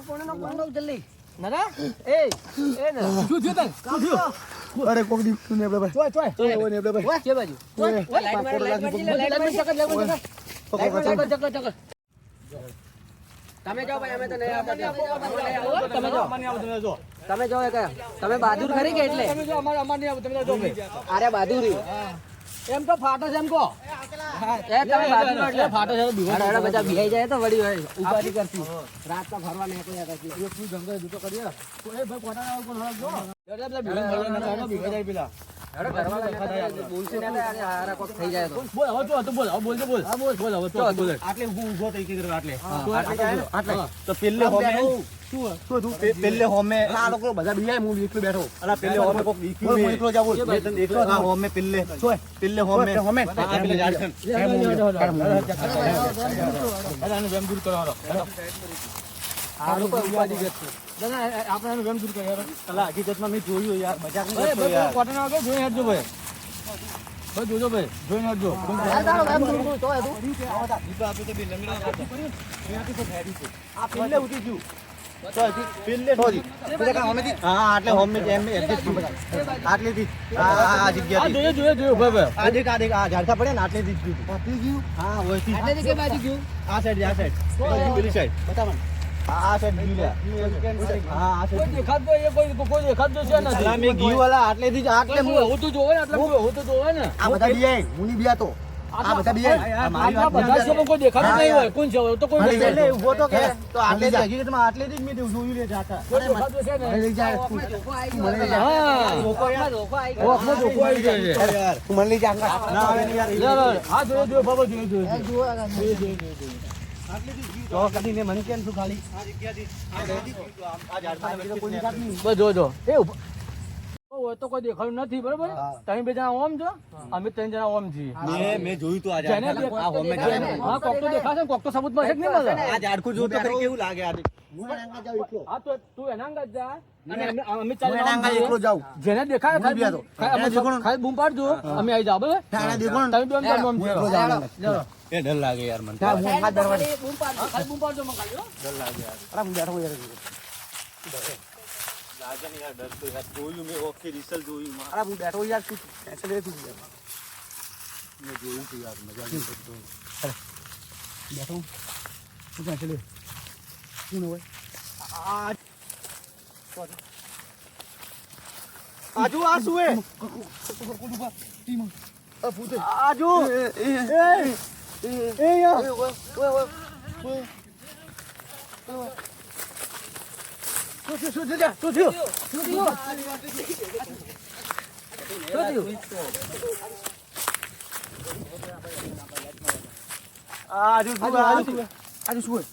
જલ્દી નરા એ ના શું થયું તને શું થયું અરે કોક દી ને આપણે ભાઈ ચોય ઓય ને આપણે ભાઈ કે બાજુ લાઈટ માર તમે જાઓ ભાઈ અમે તો નહીં આવતા તમે જાઓ તમે બહાદુર ખરી કે એટલે તમે જો અમાર નહીં આવ તમે જો અરે બહાદુરી એમ તો ફાટો છે એમ કો એ તમે બહાદુર એટલે ફાટો છે બિહાડ બધા બિહાઈ જાય તો વળી હોય ઉપાડી કરતી રાત તો ફરવા નીકળ્યા કરતી એ ફૂલ જંગલ જતો કરીએ એ ભાઈ કોના આવ કોણ જો એટલે પેલા બિહાઈ ભરવા ના બિહાઈ જાય પેલા હેડો ઘરવા બોલશે ને અરે હારા કોક થઈ જાય તો બોલ હવે તો બોલ હવે બોલ બોલ હા બોલ હવે તો બોલ આટલે ઊભો થઈ કે કરવા આટલે તો પેલે હોમે શું તું પેલે હોમે આ લોકો બધા બિહાઈ હું એકલો બેઠો અલા પેલે હોમે કોક એકલો જાવ બોલ એકલો હા હોમે પેલે હોમે આ પેલે ઝાડખંડ આનું વેમ દૂર કરવાનો આ લોકો ઉપાડી ગયો દાદા આપણે આનું વેમ દૂર કરી યાર અલા હકીકતમાં મેં જોયું યાર મજાક નહીં કરતો યાર કોટન આગળ જોઈ હટજો ભાઈ ભાઈ જોજો ભાઈ જોઈને હટજો આ પેલે ઉઠી ગયું પેલે થોડી હા એટલે હોમે એમ એડજસ્ટ આટલેથી આ જગ્યા જોયો ભાઈ આ દેખ આ ઝાડકા પડે ને આટલેથી ગયું હા ઓયથી આટલેથી કે બાજુ ગયું આ સાઈડ પેલી સાઈડ બતાવો આ સાઈડ ગયું હા આ સાઈડ દેખાતો એ કોઈ દેખાતો છે નથી મે ગયું વાલા આટલેથી જ આટલે હું તો જોવે ને આટલે હું તો જોવે ને આ બધા બિયાય હું ની બિયા તો આ બધા બિયાય મારી વાત બધા છે કોઈ દેખાતો નહીં હોય કોણ છે તો કોઈ નહીં એટલે ઊભો તો કે તો આટલે જ હકીકતમાં આટલેથી જ મે જોયું લે જાતા કોઈ દેખાતો છે ને લઈ જાય મને હા લોકો યાર લોકો આવી જાય યાર તું મને લઈ જા ના આવે યાર હા જોયો બાબા જોયો તો કદી ને મને કેમ શું ખાલી આ જગ્યાથી આ ઝાડમાં કોઈ દેખાત નહીં બસ જોજો એ હોય તો કોઈ દેખાયું નથી બરોબર તમે બે જણા ઓમ છો અમે ત્રણ જણા ઓમ છીએ મેં જોયું તો આ હોમે હા કોક તો દેખાશે કોક તો સબૂતમાં છે કે નહીં મજા આ ઝાડકું જોતો કરી કેવું લાગે આ હું એનાંગા જાવ એકલો હા તો તું એનાંગા જા અને અમે ચાલ એનાંગા એકલો જાવ જેને દેખાય ખાલી બૂમ પાડજો અમે આવી જાવ બરાબર તાણે દેખો તમે બે ઓમ એકલો જાવ એ ડર લાગે યાર મને હું આ દરવાજે બૂમ પાડજો ખાલી બૂમ પાડજો મને ખાલી ડર લાગે યાર અરે હું બેઠો યાર લાગે ને યાર ડર તો યાર જોયું મે ઓકે રિસલ્ટ જોયું અરે હું બેઠો યાર શું એસે દે તું યાર મે જોયું તો યાર મજા આવી બેઠો શું એસે દે શું હોય આજુ આ શું હે આજુ એ યાર શું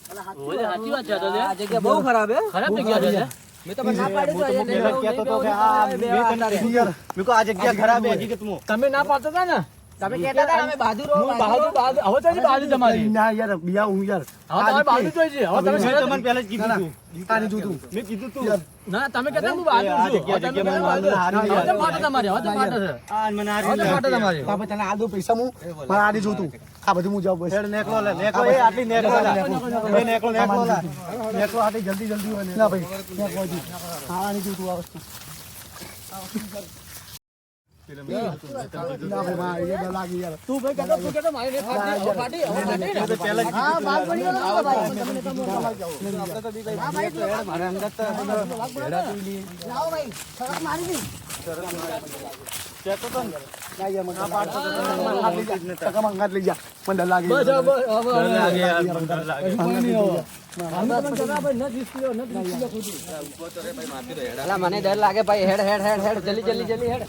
બહુ ખરાબ હે ખરાબ જગ્યા છે મેં તો ના પાડી તો કહેતો તો કે આ મેં કો આ જગ્યા ખરાબ હે હકીકતમાં તમે ના પાડતા હતા ને તમે કહેતા હતા અમે બહાદુર હવે તો બહાદુર તમારી ના યાર બિયા હું યાર હવે તમે બહાદુર જોઈ છે હવે તમે તમને પહેલા જ કીધું તું કાની જોતું મેં કીધું તું ના તમે કહેતા હું બહાદુર છું હવે તમે બહાદુર હારી હવે તો પાટો તમારી હવે તો પાટો છે આ મને હારી હવે પાટો તમારી બાપા તને આ દો પૈસા હું મારા આડી જોતું આ બધું હું જાવ બસ હેડ નેકલો લે નેકલો એ આટલી નેકલો લે નેકલો આટલી જલ્દી હોય ના ભાઈ નેકલો જી હા આની જોતું આ વસ્તુ તું ભાઈ કહેતો મારી ફાટી પહેલા હા બાલ પડી ગયો તમને આપણે તો બી કઈ મારે અંગત હેડા પીલી લાવો ભાઈ શરત મારી દી કેતો તો ના યાર મને પાડતો તો ટકા મંગાત લઈ જા મને ડર લાગે બસ હવે ડર લાગે યાર મને ડર લાગે કોઈ નહીં હવે મને ડર લાગે ભાઈ હેડ જલ્દી હેડ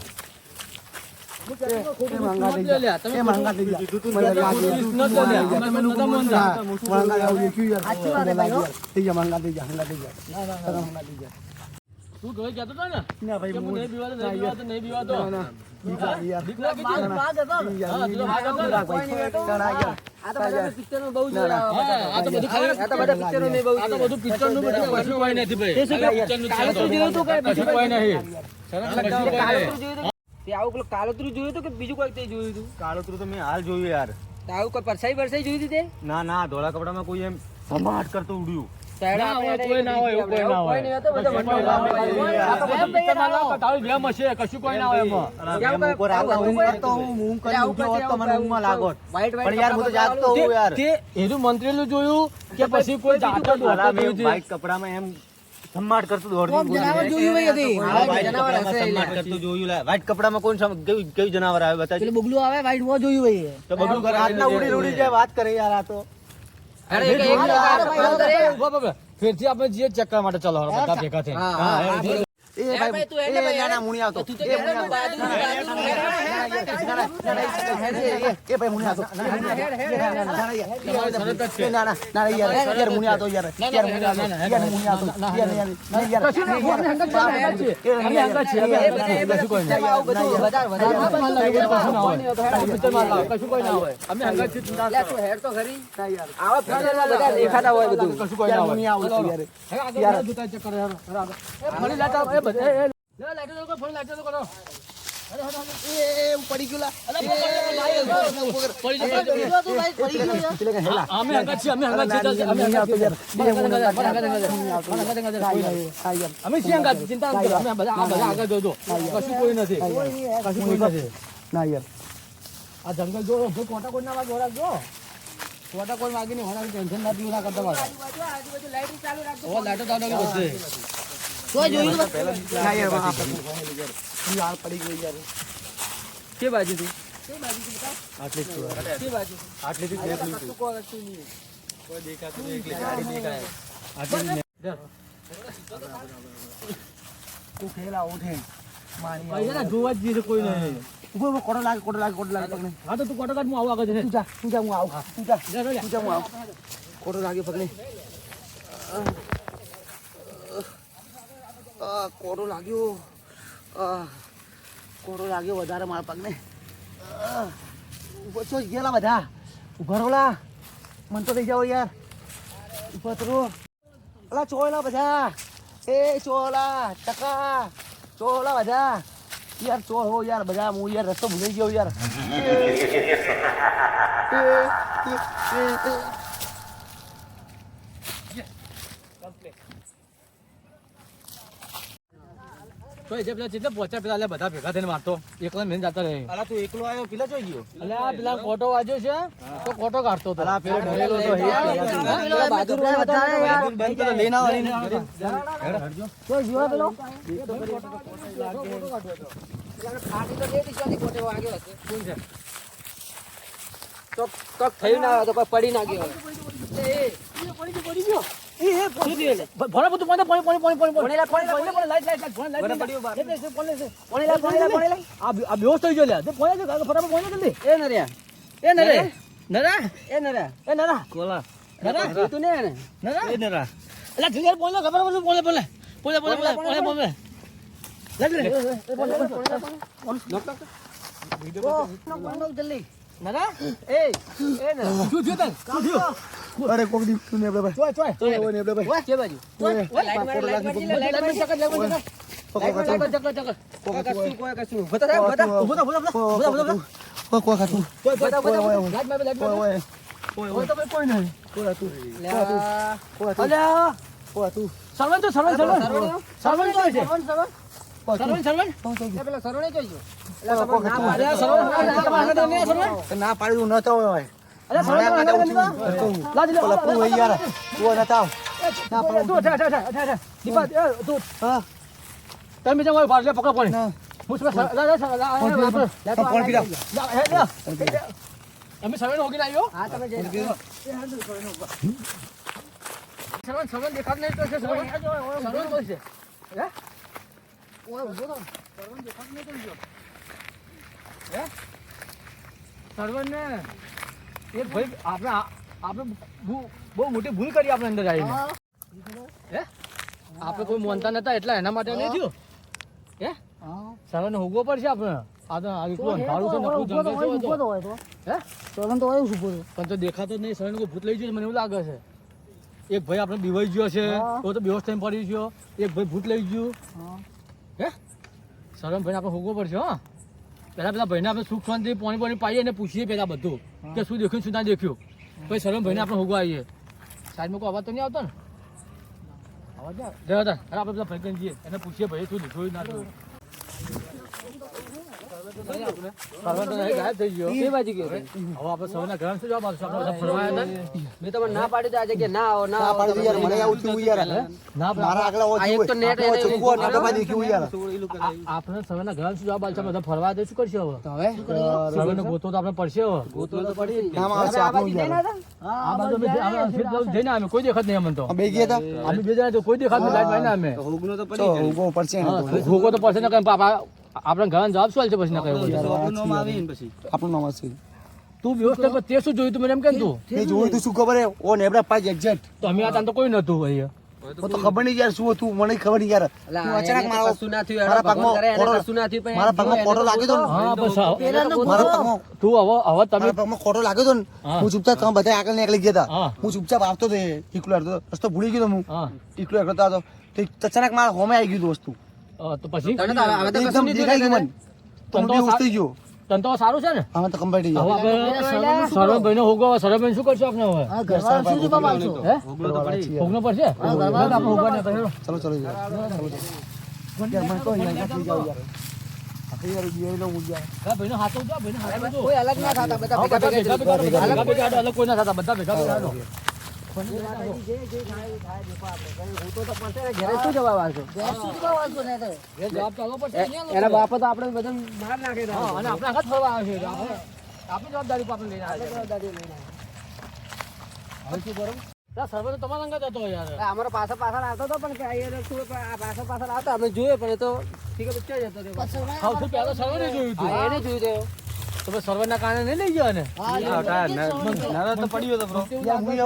આવું કાળોતરું જોયું હતું કે બીજું કોઈ તે જોયું હતું? કાળોતરું તો મેં હાલ જોયું યાર. આવું કોઈ પરસાઈ જોઈ હતી તે? ના ધોળા કપડામાં કોઈ એમ ભમાટ કરતો ઉડ્યું. સાઈડ ના હોય, આપણે કોઈ ના હોય, એવું કોઈ ના હોય. કોઈ નહીં હતો, બધો મંડળ કોઈ ના હોય. આ તો કેમ ભાઈ તમારે લાવો, તારું વેમ હશે, કશું કોઈ ના હોય એમાં. કેમ કોઈ- ઉપર આટલા આવું ઊંઘ કોઈ- કરતો હું કરી આવું ઉઠ્યો હોત તો મને ઊંઘમાં લાગોત. વાઈટ પણ યાર, હું તો જાગતો હું યાર. તે એનું મંત્રેલું જોયું કે પછી કોઈ જાતો અલા, મેં જોયું white કપડામાં એમ ધમ્માટ કરતું દોડતું જનાવર જોયું હોય હતી. હા, હા, white જનાવર કપડામાં હશે ધમ્માટ એટલે. કરતું જોયું લા. white કપડામાં કોણ કેવું જનાવર આવે બતાવજો. પેલું બગલું આવે વાઈટ વો જોયું હોય તો બગલું કરે, આટલા ઉડી ઉડી જાય વાત કરે યાર આ તો. અરે એક એક ઉભા પકડ. ફેરથી આપણે જઈએ ચેક કરવા માટે ચાલો હાલો, બધા ભેગા થઈને. હા, હા, હા, એ એ ભાઈ, ભાઈ, તું એ એને ભાઈ, ના, ના, એને. મુનિ આવતો. તું તો એ પહેલા મુનિ તો આવતો. બાજુ- એ ભાઈ મુનિ આવતો. એ ના, ના, ના, યાર, યાર, મુનિ આવતો, યાર. યાર, મુનિ આવતો. યાર, મુનિ આવતો. યાર, યાર, યાર. કશું ના, અમે હંગાત છીએ, અમે હંગાત છીએ. અમે હંગાત છીએ, અમે હંગાત છીએ. કશું કોઈ નહીં. આવું બધું વધારે- વધારે- કશું ના હોય. કોઈ નહીં હોતું. હેડ, પિક્ચરમાં લાવો, કશું કોઈ ના હોય. અમે હંગાત છીએ, ચિંતા લે, ના કરો. તું હેડ તો ખરી. આવા પિક્ચરમાં બધા દેખાતા હોય બધું. કશું કોઈ ના યાર, હોય. મુનિ આવતો, યાર. હવે આગળ જતા ચેક કરો, હેરો, હેરો આગળ. એ ફરી લાઈટ આવો, એ બધા, એ, લે, લાઈટો ચાલુ કરો, ફરી લાઈટો ચાલુ કરો. પડી ગયું લા. પડી જશે. અમે હંગાત છીએ, અમે હંગાત છીએ, અમે હંગાત છીએ. અમે છીએ હંગાત, ચિંતા ના કરો. અમે બધા આગળ જોજો. કશું કોઈ નથી. કશું કોઈ નથી. ના યાર. આ જંગલ જો જો કોટા કોઈ ના વાગે રાખજો. કોટા કોઈ વાગી નહીં હોના ટેન્શન ના પીવું ના કરતા વાગે. આજુબાજુ લાઈટ ચાલુ રાખજો. ઓ લાઈટો ચાલુ કરી બધે. કોઈ જોયું નથી? ના યાર, આ યાર પડી ગઈ યાર. કે બાજુથી? આટલી જ છે. કે બાજુ? આટલીથી જ દેખ લીધું. કોઈ વસ્તુ નહીં. કોઈ દેખાતું નહીં, એકલી ગાડી દેખાય. આટલી જ ને. તું ખેલા ઉઠે. મારી ભાઈ છે ને, જોવા જ જઈએ કોઈ નહીં. ઉભો ઉભો, કોટો લાગે, કોટો લાગે, કોટો લાગે પકડને. હા તો તું કોટો કાઢ, હું આવું આગળ જઈને. તું જા, તું જા, હું આવું. તું જા, જા, જા. તું જા, હું આવું. કોટો લાગે પકડને. કોટો લાગ્યો. કોટો લાગ્યો વધારે મારા પગને. ઉભો છો ગયેલા બધા. ઉભા રહો લા. મન તો થઈ જાઓ યાર. ઉભા તો રહો. અલા ચોલા બધા. એ ચોલા ટકા ચોલા બધા. યાર ચો હો યાર બધા. હું યાર રસ્તો ભૂલી ગયો યાર. તો એ જે પેલા જેટલે પહોંચ્યા પેલા લે બધા ભેગા થઈને મારતો એકલા મેં જતા રહે. અલા તું એકલો આવ્યો પેલા જોઈ ગયો. અલ્યા આ પેલા કોટો વાગ્યો છે તો કોટો કાઢતો હતો. અલા પેલો ડરેલો તો હે પેલા બાજુ રોડ વધારે યાર. બંધ કરો લઈને આવો લઈને કોઈ જીવા પેલો? ફાટી તો દે દીધી, કોટે વાગ્યો હશે. કોણ છે? તો કક થયું ના હોય તો કોઈ પડી ના ગયો હોય. ભણે બધું પાણી પાણી પાણી પાણી પાણી પોણી લે, પોણી લે, પાણી પાણી લાઈટ લાઈટ લાઈટ બરાબર લાઈટ પડ્યું બાર. લાઈટ પાણી લે પોણી લે, પોણી લે, પોણી લે. આ બેહોશ થઈ ગયો લે તે પાણી લે ફટાફટ પાણી જલ્દી એ નર્યા, એ નરે નરા એ નર્યા. એ નરા કોલા નરા તું ને નરા એ નરા અલા જલ્દી યાર પાણી લે ખબર પડે પાણી પાણી પાણી પાણી પાણી પાણી લે જલ્દી. નરા એ નર્યા. શું થયું તને શું થયું અરે કોક દી તું ને આપણે ચોય ચોય ભાઈ ઓય ને આપણે ભાઈ કે બાજુ? લાઈટ મારે, લાઈટ મારી લે, લાઈટ મારી. ચકર ચકર ચકર ચકર કશું, કોઈ કશું. ઉભો તો થાય, બધા. ઉભો થા ઉભો થા કોક ખાતું બધા, બધા. લાઈટ મારે લાઈટ મારે ઓય ઓય તો ભાઈ કોઈ નહીં લે, અલ્યા ઓય તું સરવન તો સરવન સરવન સરવણ? સરવન તો છે સરવણ, સરવણ. સરવન સરવન એ પેલો સરવણે જોઈ ગયો. અલ્યા સરવન સરવન ના પાડ્યું ન તો હોય અલ્યા સરવન લાજ લે પેલા તું હોય યાર તું ન તાવ ના પાડું તું ઠા દીપા તું હા તમે જે મારો ભાગ લે પકડ પાણી ના હું શું લા ફોન પીડા અમે સરવન હોગી આવ્યો હા, તમે જઈ. સરવન સરવન દેખાત નહીં તો છે સરવન સરવન તો છે હે ઓય, ઉભો થો. સરવન ને એક ભાઈ આપણે આપણે બહુ મોટી ભૂલ કરી આપણે અંદર આવીને હે આપણે કોઈ માનતા નતા એટલે એના માટે નહીં થયું હે સરવન હોગવો પડશે આપણે આ તો આવી કોઈ અંધારું છે નકરું જંગલ છે હે સરવણ તો હોય ઉભો થો. પણ તો દેખાતો જ નહીં સરવન કોઈ ભૂત લઈ ગયું મને એવું લાગે છે એક ભાઈ આપણે બીવાઈ ગયો છે તો બેહોશ થઈને પડી ગયો એક ભાઈ ભૂત લઈ ગયું હે સરવન ભાઈને આપણે હોગવો પડશે હા પેલા ભાઈને આપણે સુખ શાંતિ પાણી પાણી પાઈએ અને પૂછીએ પેલા બધું કે શું દેખ્યું શું ના દેખ્યું પછી સરવન ભાઈને આપણે હોગવા આવીએ સાઈડમાં કોઈ અવાજ તો નહીં આવતો ને જવા દે. અરે આપણે પેલા ભાઈ જઈએ એને પૂછીએ ભાઈ શું લીધું ના લીધું. સરવણ તો નહીં, ગાયબ થઈ ગયો. બે બાજુ ગયો છે. હવે આપણે સૌના ઘરે શું જવાબ આપશું? આપણે બધા ફરવા આવ્યા હતા ને? મેં તમને ના પાડી તો આજે કે ના આવો ના આવો. પાડી યાર મને આવું થયું યાર ના મારા આગળ આ એક તો નેટ એને ચોખ્ખું નાટકમાં દેખ્યું યાર આપણે સૌના ઘરે શું જવાબ આપશે? બધા ફરવા આવ્યા તો શું કરશે હવે? તો હવે સૌને ગોતો તો આપણે પડશે હવે. ગોતવું તો પડી જ ને. નામ આવશે આ આપણું બાજુ જઈને યાર. હતા? આ બાજુ અમે ફિર જઈને અમે કોઈ દેખાત નહીં અમને તો. બે ગયા હતા અમે બે જણા તો કોઈ દેખાત નહીં લાઈટ મારીને અમે. તો ઉભો પડશે ને તો. ભોગો તો પડશે ને કેમ આપણે ઘરે જવાબ શું આલશે પછી ના કહેવું? આપણું નામ હશે તું વ્યવસ્થા પર તે શું જોયું તું મને એમ કેમ તું? મેં જોયું તું શું ખબર હે ઓ નેબડા પાંચ એક્ઝેક્ટ તો અમે આ તો કોઈ નતું અહીંયા. તો ખબર નહીં યાર શું હતું મને ખબર નહીં યાર એટલે હું આ અચાનક એને મારા કશું ના થયું, મારા એને ભગવાન પગમાં કરે, એને કોટો- કશું ના થયું, પણ મારા એને પગમાં કોટો લાગ્યો તો ને હા બસ મારા પગમાં તું હવે તમે મારા પગમાં કોટો લાગ્યો તો ને હા. હું ચૂપચાપ તમે બધા આગળ નીકળી ગયા હા. હતા હું ચૂપચાપ આવતો હતો એકલો આવતો હતો. રસ્તો ભૂલી ગયો તો હું હા એકલો એકલો હતો તો અચાનક મારા હોમે આવી ગયું હતું વસ્તુ તો પછી તને તો હવે તો એકદમ કશું નહીં દેખાઈ ગયું થયું મને તો હું બેહોશ થઈ ગયો તને તો સારું છે ને? હવે તો કમ્પ્લીટ હવે ગયો આપણે સરવણભાઈ નો હોગો સરવણભાઈ શું કરશું આપણે હવે? હે? હોગનો પડશે? આપણે હોગવા નહીં તો હેરો. ચલો ચલો યાર યાર મને તો યાર થઈ જાવ યાર આપણે યાર ગયો હું યાર હા, ભાઈનો હાથો ઉઠાવો, ભાઈનો હાથો ઉઠાવો. કોઈ અલગ ના થતા, બધા હા, ભેગા બધા ભેગા જ ભેગા ભેગા ભેગા અલગ કોઈ ના થતા, બધા ભેગા ભેગા હાલો. ઘરે શું જવાબ આવશે? એ જવાબ તો આલવો પડશે. એના બાપા તો આપણે બધા બહાર નાખે હા, અને આપણે આખા જ ફરવા આવે છે. આપણી જવાબદારી પર આપણે લઈને આવ્યા છે. હવે શું કરું? ત્યાં સર્વે તો તમારા અંગત હતો યાર. અમારો પાછળ પાછળ આવતો હતો પણ કે અહીંયા થોડું પાછળ પાછળ આવતા અમે જોયું પણ એ તો ઠીક છે ક્યાં જતો રહ્યો સૌથી પહેલા સર્વે જોયું હતું. હા, એને જોયું તો તો પછી સર્વેના કારણે નહીં લઈ ગયા ને? નારા તો પડ્યો તો બ્રો યાર હું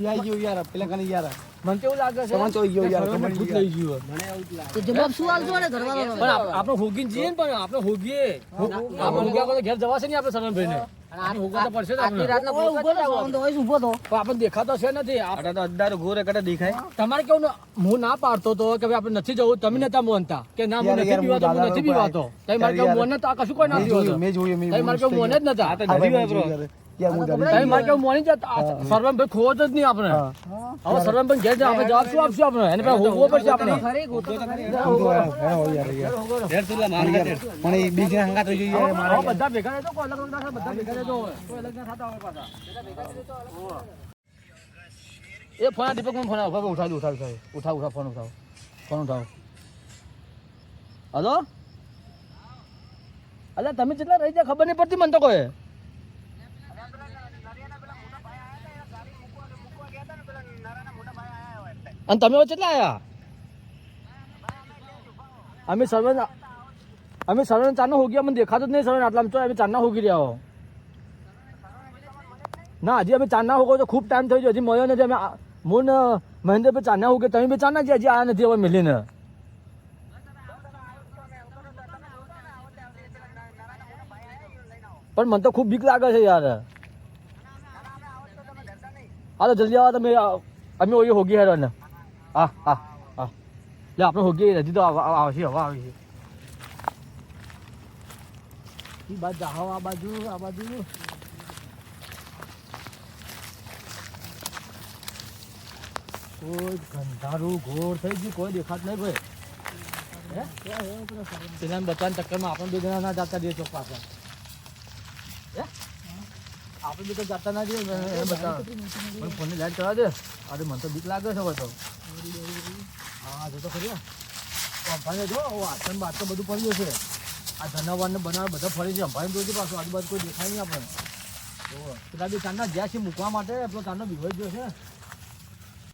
આવી ગયો યાર પેલા કને યાર મને કેવું લાગે છે? સવાંચો ગયો યાર, સર્વેને ખબર ભૂત નહીં લઈ ગયું. મને એવું જ લાગે. પણ આપણે હોગીને જઈએ ને, પણ આપણે હોગીએ. આપણે હોગ્યા વગર ઘેર જવાશે નહીં આપણે સર્વેભાઈને. અને આ હોગવા તો પડશે જ આટલી આપણે. રાતના ભૂખ જ આવો. પણ આપણે દેખાતો છે નથી. તમારે કેવું ને, હું ના પાડતો તો કે ભાઈ આપણે નથી જવું, તમે નતા માનતા કે ના હું યાર, નથી યાર, પીવાતો, હું હું નથી દાદા પીવાતો. તમે મારે કેવું મોને તો આ કશું કોઈ ના પીવાતો. મેં જોયું મેં તમે મારે કેવું મોને જ નતા. યાર હું તમે મારે કેવું મોની જતા. સર્વનભાઈ ખોવો જ નહીં આપણે. હવે સર્વનભાઈ ઘેર જાય આપણે જવાબ શું આપશું આપણે? એને પેલા હોગવો પડશે આપણે. ખરી ગોતો તો ખરી. મને બીજ ના હંગાત થઈ ગયો યાર મારે હવે બધા ભેગા રહેજો, કોઈ અલગ અલગ ના થાય, બધા ભેગા રહેજો હવે. કોઈ અલગ ના થતા હોય પાછા. એ ફોન આ દીપક મને ફોન આવ્યો. ઉઠાવ ફોન ઉઠાવ. ફોન ઉઠાવ. હલો? અલ્યા તમે કેટલા રહી જાય ખબર નહીં પડતી મને તો કોઈ. અને તમે હવે કેટલા આયા? અમે સર્વન ચારનો હોગી, અમને દેખાતો જ નહીં સર્વન આટલા તો અમે ચારના હોગી રહ્યા હો. ના હજી અમે ચારના હોગો તો ખૂબ ટાઈમ થઈ ગયો, હજી મળ્યો નથી. અમે હું ને મહેન્દ્રભાઈ ચારના હોગે, તમે બી ચારના જ હજી આયા નથી હવે મિલીને. પણ મને તો ખૂબ બીક લાગે છે યાર. હાલો જલ્દી આવો તમે, અમે ઓય હોગી હેરો ને. હા હા હા, લે આપણે હોગી હજી તો આવશે, હવે આવી છે. ઈ બાજુ જાઓ, આ બાજુ કોઈ ગંધારું ઘોર થઈ ગયું, કોઈ દેખાત નહીં ભાઈ. પેલા બધાના ચક્કરમાં આપણે બે જણા ના જાતા દે ચોક પાસે. આપણે બી તો જાતા ના જઈએ એને બતા. પણ ફોનની લાઈટ કરવા દે. અરે મને તો બીક લાગે છે હવે તો. હા જો તો ખરી. અંભાને જો વાસણ બાસણ બધું પડ્યું છે. આ જનાવરને બનાવ બધા ફરી છે. અંભાને જોઈશે પાછું આજુબાજુ કોઈ દેખાય નહીં આપણે. પેલા બી ચાંદા જ્યાં છે મૂકવા માટે પેલો ચાંદો બીવાઈ ગયો છે.